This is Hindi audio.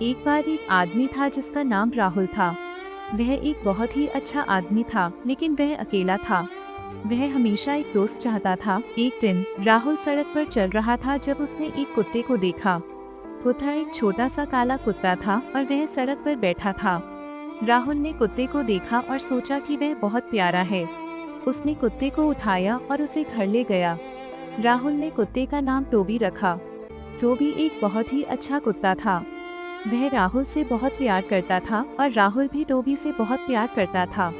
एक बार एक आदमी था जिसका नाम राहुल था। वह एक बहुत ही अच्छा आदमी था, लेकिन वह अकेला था। वह हमेशा एक दोस्त चाहता था। एक दिन राहुल सड़क पर चल रहा था जब उसने एक कुत्ते को देखा। कुत्ता एक छोटा सा काला कुत्ता था और वह सड़क पर बैठा था। राहुल ने कुत्ते को देखा और सोचा कि वह बहुत प्यारा है। उसने कुत्ते को उठाया और उसे घर ले गया। राहुल ने कुत्ते का नाम टोबी रखा। टोबी एक बहुत ही अच्छा कुत्ता था। वह राहुल से बहुत प्यार करता था और राहुल भी टोबी से बहुत प्यार करता था।